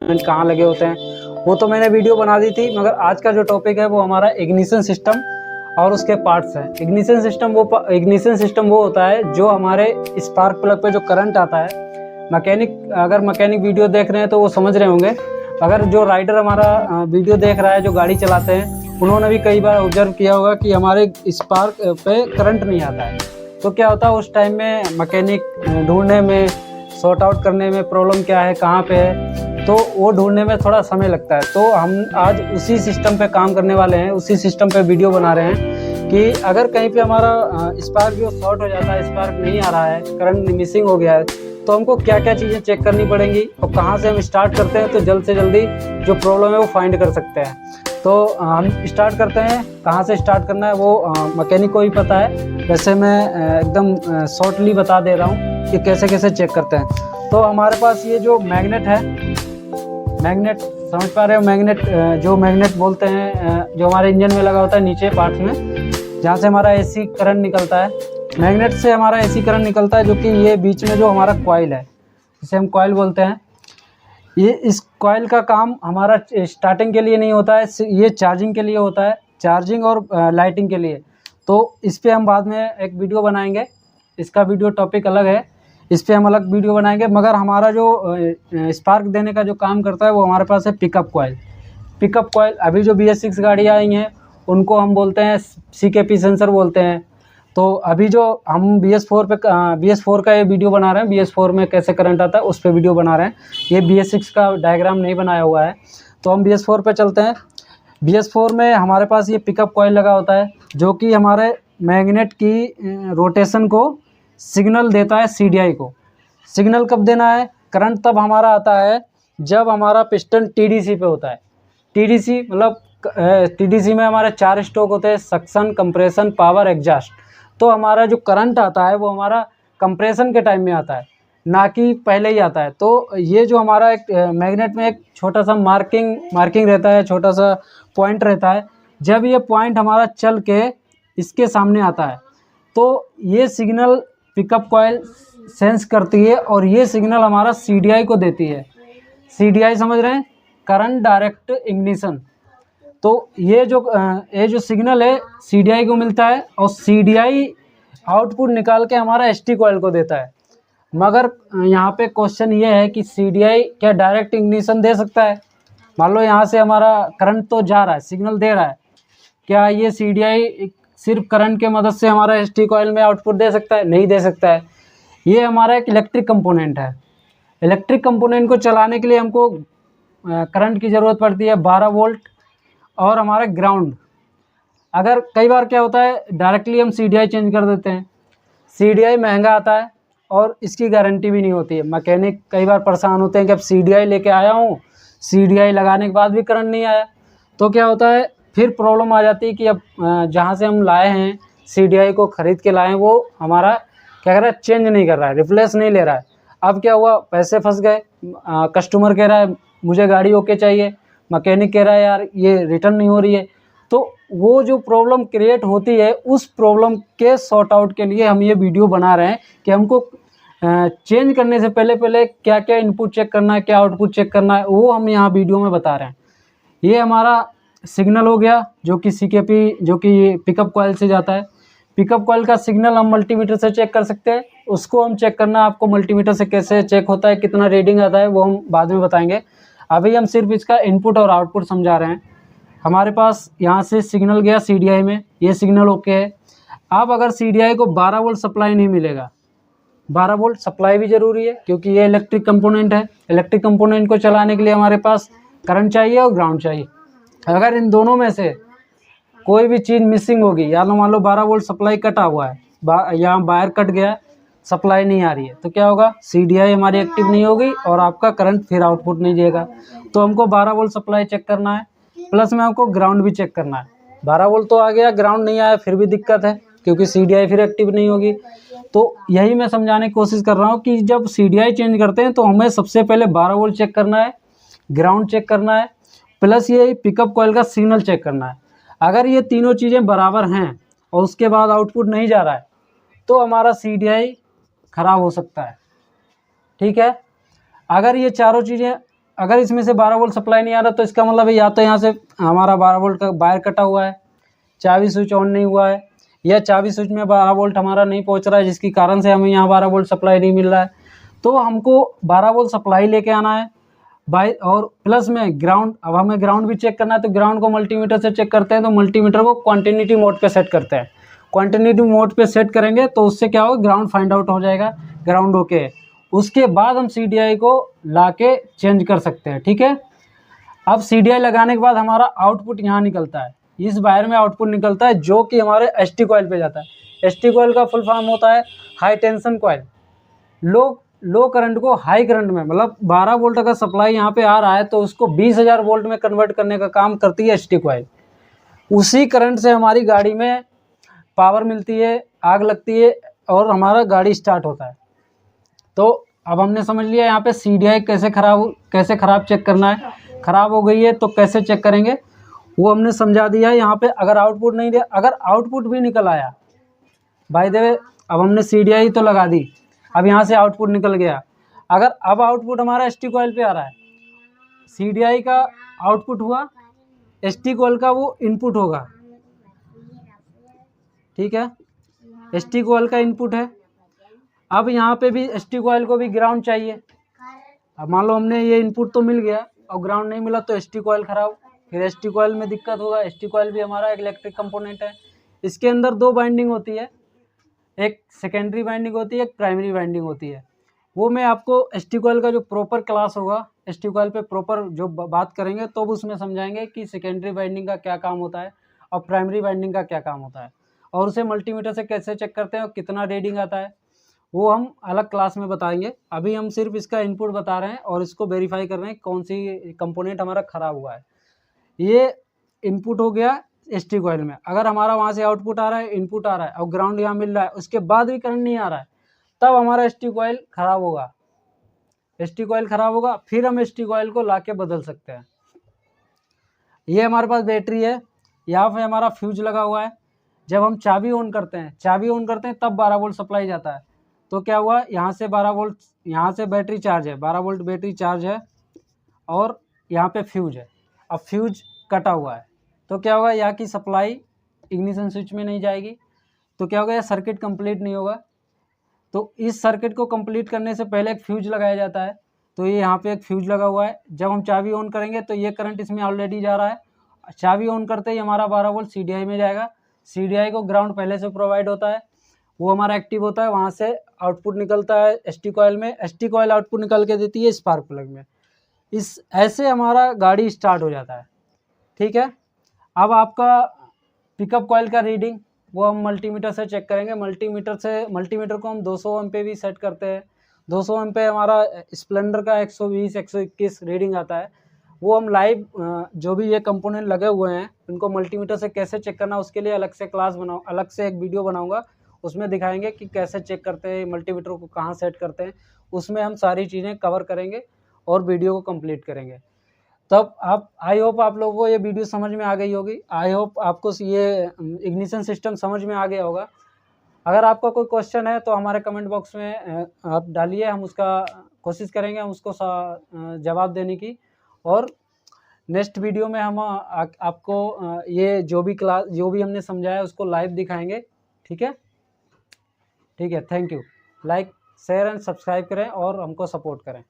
Component कहाँ लगे होते हैं, वो तो मैंने वीडियो बना दी थी। मगर आज का जो टॉपिक है वो हमारा इग्निशन सिस्टम और उसके पार्ट्स हैं। इग्निशन सिस्टम वो होता है जो हमारे स्पार्क प्लग पे जो करंट आता है। अगर मैकेनिक वीडियो देख रहे हैं तो वो समझ रहे होंगे। अगर जो राइडर हमारा वीडियो देख रहा है, जो गाड़ी चलाते हैं, उन्होंने भी कई बार ऑब्जर्व किया होगा कि हमारे स्पार्क पे करंट नहीं आता है। तो क्या होता है उस टाइम में मैकेनिक ढूंढने में, सॉर्ट आउट करने में प्रॉब्लम क्या है, कहाँ पे है, तो वो ढूंढने में थोड़ा समय लगता है। तो हम आज उसी सिस्टम पे काम करने वाले हैं, उसी सिस्टम पे वीडियो बना रहे हैं कि अगर कहीं पे हमारा स्पार्क जो शॉर्ट हो जाता है, स्पार्क नहीं आ रहा है, करंट मिसिंग हो गया है, तो हमको क्या क्या चीज़ें चेक करनी पड़ेंगी और कहाँ से हम स्टार्ट करते हैं तो जल्द से जल्दी जो प्रॉब्लम है वो फाइंड कर सकते हैं। तो हम स्टार्ट करते हैं। कहाँ से स्टार्ट करना है वो मैकेनिक को ही पता है। वैसे मैं एकदम शॉर्टली बता दे रहा हूँ कि कैसे कैसे चेक करते हैं। तो हमारे पास ये जो मैग्नेट है, मैग्नेट समझ पा रहे हो, मैग्नेट जो मैग्नेट बोलते हैं, जो हमारे इंजन में लगा होता है नीचे पार्ट में, जहाँ से हमारा एसी करंट निकलता है। मैग्नेट से हमारा एसी करंट निकलता है, जो कि ये बीच में जो हमारा कॉइल है, जिसे हम कॉइल बोलते हैं, ये इस कॉइल का काम हमारा स्टार्टिंग के लिए नहीं होता है, ये चार्जिंग के लिए होता है, चार्जिंग और लाइटिंग के लिए। तो इस पर हम बाद में एक वीडियो बनाएंगे, इसका वीडियो टॉपिक अलग है, इस पर हम अलग वीडियो बनाएंगे। मगर हमारा जो स्पार्क देने का जो काम करता है वो हमारे पास है पिकअप कॉइल। पिकअप कॉइल अभी जो BS6 गाड़ियाँ आई हैं उनको हम बोलते हैं CKP सेंसर बोलते हैं। तो अभी जो हम BS4 का ये वीडियो बना रहे हैं, BS4 में कैसे करंट आता है उस पर वीडियो बना रहे हैं। ये BS6 का डायग्राम नहीं बनाया हुआ है। तो हम BS4 पे चलते हैं। BS4 में हमारे पास ये पिकअप कॉइल लगा होता है, जो कि हमारे मैग्नेट की रोटेशन को सिग्नल देता है CDI को। सिग्नल कब देना है? करंट तब हमारा आता है जब हमारा पिस्टन TDC पे होता है। TDC मतलब TDC में हमारे 4 स्ट्रोक होते हैं, सक्शन, कंप्रेशन, पावर, एग्जॉस्ट। तो हमारा जो करंट आता है वो हमारा कंप्रेशन के टाइम में आता है, ना कि पहले ही आता है। तो ये जो हमारा एक मैग्नेट में एक छोटा सा मार्किंग रहता है, छोटा सा पॉइंट रहता है। जब ये पॉइंट हमारा चल के इसके सामने आता है तो ये सिग्नल पिकअप कॉइल सेंस करती है और ये सिग्नल हमारा CDI को देती है। CDI समझ रहे हैं? Current direct ignition. तो ये जो सिग्नल है CDI को मिलता है और CDI आउटपुट निकाल के हमारा ST कॉइल को देता है। मगर यहाँ पे क्वेश्चन ये है कि CDI क्या डायरेक्ट इग्निशन दे सकता है? मान लो यहाँ से हमारा करंट तो जा रहा है, सिग्नल दे रहा है, क्या ये CDI सिर्फ करंट के मदद से हमारा ST कॉइल में आउटपुट दे सकता है? नहीं दे सकता है। ये हमारा एक इलेक्ट्रिक कंपोनेंट है। इलेक्ट्रिक कंपोनेंट को चलाने के लिए हमको करंट की ज़रूरत पड़ती है 12 वोल्ट और हमारा ग्राउंड। अगर कई बार क्या होता है डायरेक्टली हम CDI चेंज कर देते हैं, CDI महंगा आता है और इसकी गारंटी भी नहीं होती है। मैकेनिक कई बार परेशान होते हैं कि अब CDI लेके आया हूँ, CDI लगाने के बाद भी करंट नहीं आया। तो क्या होता है फिर प्रॉब्लम आ जाती है कि अब जहाँ से हम लाए हैं, CDI को ख़रीद के लाए हैं, वो हमारा क्या कर रहा है, चेंज नहीं कर रहा है, रिप्लेस नहीं ले रहा है। अब क्या हुआ, पैसे फंस गए। कस्टमर कह रहा है मुझे गाड़ी ओके चाहिए, मैकेनिक कह रहा है यार ये रिटर्न नहीं हो रही है। तो वो जो प्रॉब्लम क्रिएट होती है, उस प्रॉब्लम के सॉर्ट आउट के लिए हम ये वीडियो बना रहे हैं कि हमको चेंज करने से पहले क्या क्या इनपुट चेक करना है, क्या आउटपुट चेक करना है, वो हम यहाँ वीडियो में बता रहे हैं। ये हमारा सिग्नल हो गया जो कि CKP जो कि पिकअप कॉइल से जाता है। पिकअप कॉइल का सिग्नल हम मल्टीमीटर से चेक कर सकते हैं। उसको हम चेक करना, आपको मल्टीमीटर से कैसे चेक होता है, कितना रीडिंग आता है, वो हम बाद में बताएंगे। अभी हम सिर्फ इसका इनपुट और आउटपुट समझा रहे हैं। हमारे पास यहाँ से सिग्नल गया CDI में, ये सिग्नल ओके है। अब अगर CDI को 12 वोल्ट सप्लाई नहीं मिलेगा, 12 वोल्ट सप्लाई भी ज़रूरी है क्योंकि ये इलेक्ट्रिक कंपोनेंट है। इलेक्ट्रिक कंपोनेंट को चलाने के लिए हमारे पास करंट चाहिए और ग्राउंड चाहिए। अगर इन दोनों में से कोई भी चीज़ मिसिंग होगी, या मान लो 12 वोल्ट सप्लाई कटा हुआ है, यहाँ वायर कट गया, सप्लाई नहीं आ रही है, तो क्या होगा, CDI हमारी एक्टिव नहीं होगी और आपका करंट फिर आउटपुट नहीं देगा। तो हमको 12 वोल्ट सप्लाई चेक करना है, प्लस में हमको ग्राउंड भी चेक करना है। 12 वोल्ट तो आ गया, ग्राउंड नहीं आया, फिर भी दिक्कत है क्योंकि CDI फिर एक्टिव नहीं होगी। तो यही मैं समझाने की कोशिश कर रहा हूँ कि जब CDI चेंज करते हैं तो हमें सबसे पहले 12 वोल्ट चेक करना है, ग्राउंड चेक करना है, प्लस ये पिकअप कॉइल का सिग्नल चेक करना है। अगर ये तीनों चीज़ें बराबर हैं और उसके बाद आउटपुट नहीं जा रहा है तो हमारा CDI ख़राब हो सकता है। ठीक है, अगर ये चारों चीज़ें अगर इसमें से 12 वोल्ट सप्लाई नहीं आ रहा तो इसका मतलब है या तो यहाँ से हमारा 12 वोल्ट का वायर कटा हुआ है, चाबी स्विच ऑन नहीं हुआ है, या चाबी स्विच में 12 वोल्ट हमारा नहीं पहुँच रहा है, जिसकी कारण से हमें यहाँ 12 वोल्ट सप्लाई नहीं मिल रहा है। तो हमको 12 वोल्ट सप्लाई लेके आना है बाई, और प्लस में ग्राउंड, अब हमें ग्राउंड भी चेक करना है तो ग्राउंड को मल्टीमीटर से चेक करते हैं। तो मल्टीमीटर को क्वांटिटी मोड पे सेट करते हैं। क्वांटिटी मोड पे सेट करेंगे तो उससे क्या होगा, ग्राउंड फाइंड आउट हो जाएगा, ग्राउंड ओके। उसके बाद हम CDI को लाके चेंज कर सकते हैं, ठीक है। अब CDI लगाने के बाद हमारा आउटपुट यहाँ निकलता है, इस वायर में आउटपुट निकलता है जो कि हमारे ST कॉइल पे जाता है। ST कॉइल का फुल फॉर्म होता है हाई टेंशन कॉइल। लो करंट को हाई करंट में, मतलब 12 वोल्ट का सप्लाई यहाँ पे आ रहा है तो उसको 20,000 वोल्ट में कन्वर्ट करने का काम करती है ST कॉइल। उसी करंट से हमारी गाड़ी में पावर मिलती है, आग लगती है और हमारा गाड़ी स्टार्ट होता है। तो अब हमने समझ लिया यहाँ पे CDI कैसे ख़राब चेक करना है। ख़राब हो गई है तो कैसे चेक करेंगे वो हमने समझा दिया है। यहाँ पे अगर आउटपुट नहीं दिया, अगर आउटपुट भी निकल आया, बाय द वे अब हमने CDI तो लगा दी, अब यहाँ से आउटपुट निकल गया। अगर अब आउटपुट हमारा ST कॉइल पे आ रहा है, CDI का आउटपुट हुआ, ST कॉइल का वो इनपुट होगा, ठीक है। ST कॉइल का इनपुट है। अब यहाँ पे भी ST कॉइल को भी ग्राउंड चाहिए। अब मान लो हमने ये इनपुट तो मिल गया और ग्राउंड नहीं मिला तो ST कॉइल ख़राब, फिर ST कॉइल में दिक्कत होगा। ST कॉइल भी हमारा एक इलेक्ट्रिक कंपोनेंट है। इसके अंदर 2 बाइंडिंग होती है, एक सेकेंडरी बाइंडिंग होती है, एक प्राइमरी बाइंडिंग होती है। वो मैं आपको ST कॉइल का जो प्रॉपर क्लास होगा, ST कॉइल पे प्रॉपर जो बात करेंगे तो उसमें समझाएंगे कि सेकेंडरी बाइंडिंग का क्या काम होता है और प्राइमरी बाइंडिंग का क्या काम होता है, और उसे मल्टीमीटर से कैसे चेक करते हैं और कितना रीडिंग आता है, वो हम अलग क्लास में बताएंगे। अभी हम सिर्फ इसका इनपुट बता रहे हैं और इसको वेरीफाई कर रहे हैं कौन सी कंपोनेंट हमारा ख़राब हुआ है। ये इनपुट हो गया ST कॉइल में। अगर हमारा वहाँ से आउटपुट आ रहा है, इनपुट आ रहा है और ग्राउंड यहाँ मिल रहा है, उसके बाद भी करंट नहीं आ रहा है, तब हमारा ST कॉइल ख़राब होगा। ST कॉइल ख़राब होगा, फिर हम ST कॉइल को लाके बदल सकते हैं। ये हमारे पास बैटरी है, यहाँ पे हमारा फ्यूज लगा हुआ है। जब हम चाबी ऑन करते हैं तब 12 वोल्ट सप्लाई जाता है। तो क्या हुआ, यहाँ से 12 वोल्ट, यहाँ से बैटरी चार्ज है, 12 वोल्ट बैटरी चार्ज है और यहाँ पे फ्यूज है। अब फ्यूज कटा हुआ है तो क्या होगा, यहाँ की सप्लाई इग्निशन स्विच में नहीं जाएगी, तो क्या होगा, यह सर्किट कंप्लीट नहीं होगा। तो इस सर्किट को कंप्लीट करने से पहले एक फ्यूज लगाया जाता है। तो ये यहाँ पे एक फ्यूज लगा हुआ है। जब हम चाबी ऑन करेंगे तो ये करंट इसमें ऑलरेडी जा रहा है। चाबी ऑन करते ही हमारा 12 वोल्ट CDI में जाएगा। CDI को ग्राउंड पहले से प्रोवाइड होता है, वो हमारा एक्टिव होता है। वहाँ से आउटपुट निकलता है ST कॉइल में, ST कॉइल आउटपुट निकल के देती है स्पार्क प्लग में। इस ऐसे हमारा गाड़ी स्टार्ट हो जाता है, ठीक है। अब आपका पिकअप कॉइल का रीडिंग वो हम मल्टीमीटर से चेक करेंगे। मल्टीमीटर को हम 200 ओम पे भी सेट करते हैं। 200 ओम पे हमारा स्प्लेंडर का 120 121 रीडिंग आता है। वो हम लाइव जो भी ये कंपोनेंट लगे हुए हैं उनको मल्टीमीटर से कैसे चेक करना, उसके लिए अलग से एक वीडियो बनाऊंगा, उसमें दिखाएंगे कि कैसे चेक करते हैं, मल्टीमीटर को कहाँ सेट करते हैं। उसमें हम सारी चीज़ें कवर करेंगे और वीडियो को कंप्लीट करेंगे। तब आप, आई होप आप लोगों को ये वीडियो समझ में आ गई होगी। आई होप आपको ये इग्निशन सिस्टम समझ में आ गया होगा। अगर आपका कोई क्वेश्चन है तो हमारे कमेंट बॉक्स में आप डालिए, हम उसका कोशिश करेंगे हम उसको जवाब देने की। और नेक्स्ट वीडियो में हम आपको ये जो भी हमने समझाया उसको लाइव दिखाएंगे, ठीक है। Thank you. Like, share and subscribe करें और हमको सपोर्ट करें।